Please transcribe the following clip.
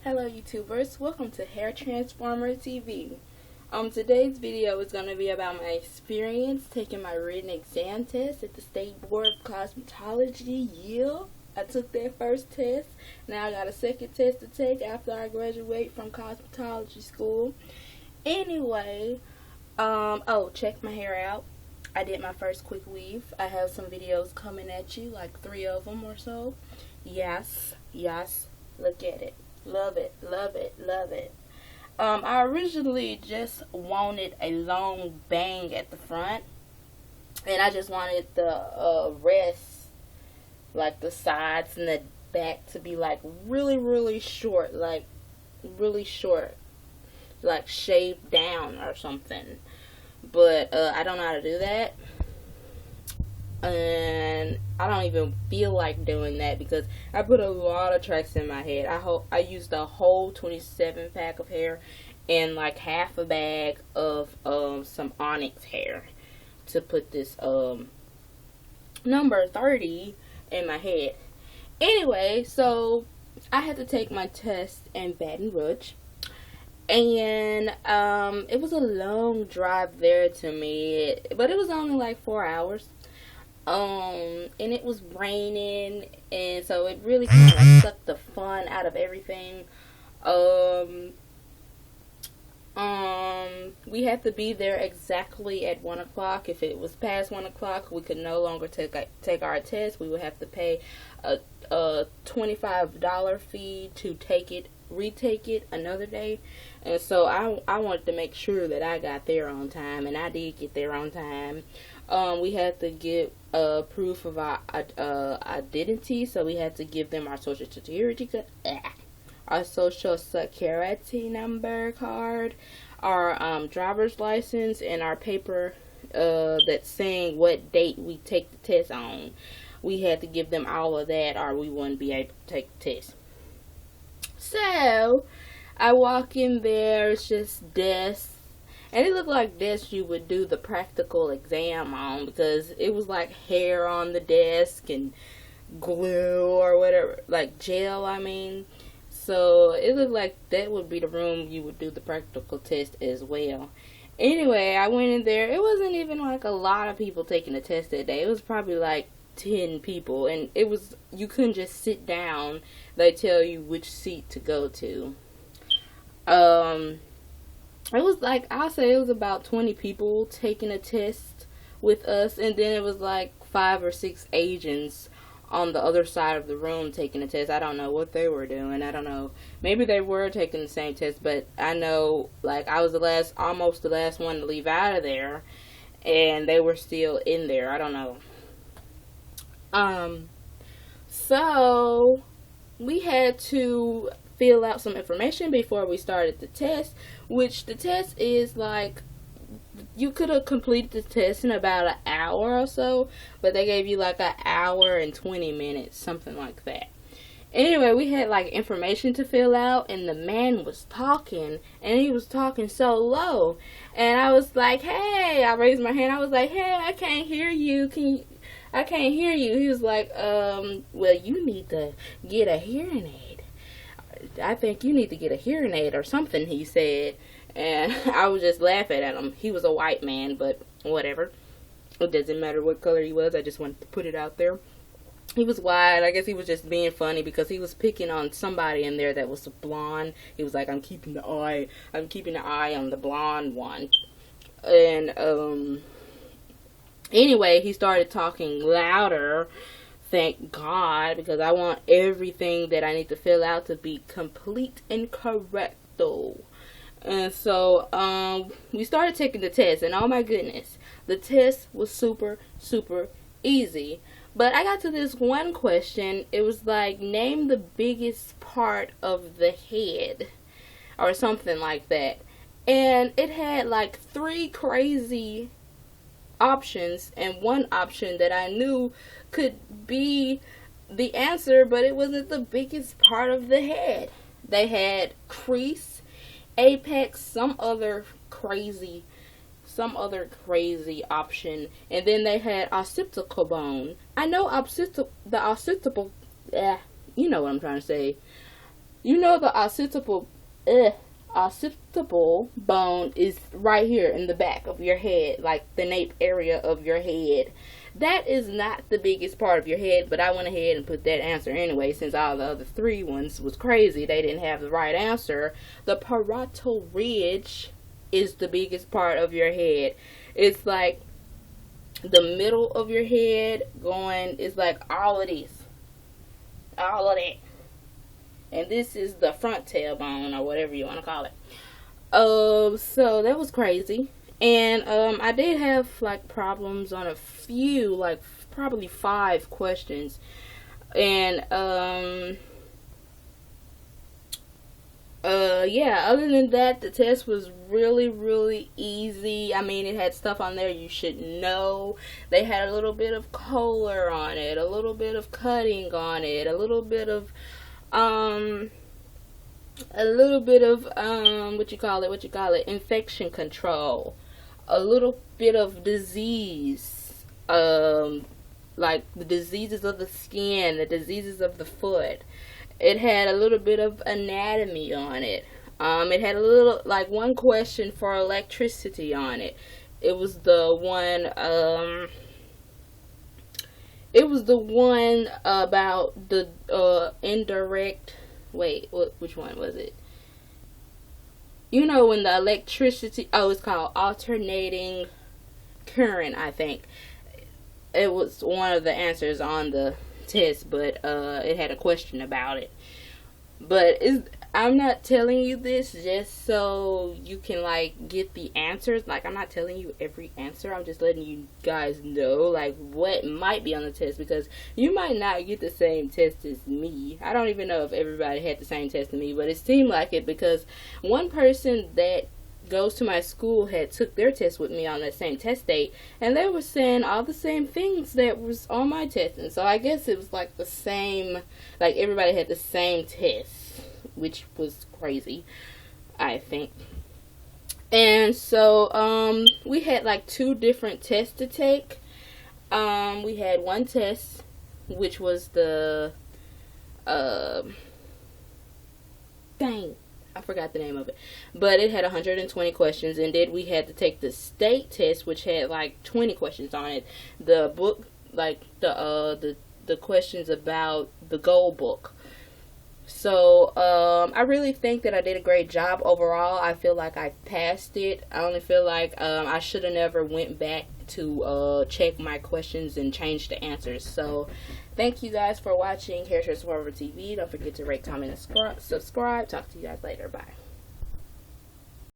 Hello YouTubers, welcome to Hair Transformer TV. Today's video is going to be about my experience taking my written exam test at the State Board of Cosmetology. Yeah, I took that first test. Now I got a second test to take after I graduate from cosmetology school. Anyway, check my hair out. I did my first quick weave. I have some videos coming at you, like 3 of them or so. Yes, look at it. Love it, love it, love it. I originally just wanted a long bang at the front, and I just wanted the rest, like the sides and the back, to be like really short, like shaved down or something. But I don't know how to do that, and I don't even feel like doing that because I put a lot of tracks in my head. I used a whole 27 pack of hair and like half a bag of some onyx hair to put this number 30 in my head. Anyway, so I had to take my test in Baton Rouge, and it was a long drive there to me, but it was only like 4 hours. And it was raining, and so it really kind of sucked the fun out of everything. We had to be there exactly at 1 o'clock. If it was past 1 o'clock, we could no longer take our test. We would have to pay a $25 fee to retake it another day. And so I wanted to make sure that I got there on time, and I did get there on time. We had to get proof of our identity, so we had to give them our social security number card, our driver's license, and our paper that's saying what date we take the test on. We had to give them all of that, or we wouldn't be able to take the test. So I walk in there, it's just desks. And it looked like desks you would do the practical exam on, because it was like hair on the desk and glue or whatever, like gel, I mean. So it looked like that would be the room you would do the practical test as well. Anyway, I went in there. It wasn't even like a lot of people taking the test that day. It was probably like 10 people, and you couldn't just sit down. They tell you which seat to go to. It was like, I'll say it was about 20 people taking a test with us, and then it was like 5 or 6 agents on the other side of the room taking a test. I don't know what they were doing. I don't know. Maybe they were taking the same test, but I know, like, I was almost the last one to leave out of there, and they were still in there. I don't know. So we had to fill out some information before we started the test, which the test is like, you could have completed the test in about an hour or so, but they gave you like an hour and 20 minutes, something like that. Anyway, we had like information to fill out, and the man was talking, and he was talking so low, and I was like, hey, I raised my hand. I was like, hey, I can't hear you. I can't hear you. He was like, well, you need to get a hearing aid. I think you need to get a hearing aid or something, he said. And I was just laughing at him. He was a white man, but whatever. It doesn't matter what color he was. I just wanted to put it out there. He was white. I guess he was just being funny because he was picking on somebody in there that was blonde. He was like, I'm keeping the eye on the blonde one. And anyway, he started talking louder. Thank God, because I want everything that I need to fill out to be complete and correct though. And so we started taking the test, and oh my goodness, the test was super easy. But I got to this one question. It was like, name the biggest part of the head or something like that, and it had like 3 crazy options and one option that I knew could be the answer, but it wasn't the biggest part of the head. They had crease, apex, some other crazy option, and then they had occipital bone. I know the occipital, you know what I'm trying to say. You know the occipital bone is right here in the back of your head, like the nape area of your head. That is not the biggest part of your head, but I went ahead and put that answer anyway, since all the other three ones was crazy. They didn't have the right answer. The parietal ridge is the biggest part of your head. It's like the middle of your head going, it's like all of this. All of that. And this is the front tailbone, or whatever you want to call it. So that was crazy. And I did have like problems on a few, like probably 5 questions. And yeah, other than that, the test was really, really easy. I mean, it had stuff on there you should know. They had a little bit of color on it, a little bit of cutting on it, a little bit of what you call it, infection control, a little bit of disease, like the diseases of the skin, the diseases of the foot. It had a little bit of anatomy on it. It had a little, like, one question for electricity on it. It was the one about the indirect. Wait, which one was it? You know, when the electricity. Oh, it's called alternating current, I think. It was one of the answers on the test, but it had a question about it. But I'm not telling you this just so you can, like, get the answers. Like, I'm not telling you every answer. I'm just letting you guys know, like, what might be on the test, because you might not get the same test as me. I don't even know if everybody had the same test as me, but it seemed like it, because one person that goes to my school had took their test with me on that same test date, and they were saying all the same things that was on my test. And so I guess it was like the same, like everybody had the same test, which was crazy, I think. And so we had like 2 different tests to take. We had one test which was the dang, I forgot the name of it, but it had 120 questions, and then we had to take the state test, which had like 20 questions on it. The book, like the questions about the gold book. So I really think that I did a great job overall. I feel like I passed it. I only feel like I should have never went back to check my questions and change the answers. So thank you guys for watching Hair Survivor TV. Don't forget to rate, comment, and subscribe. Talk to you guys later. Bye.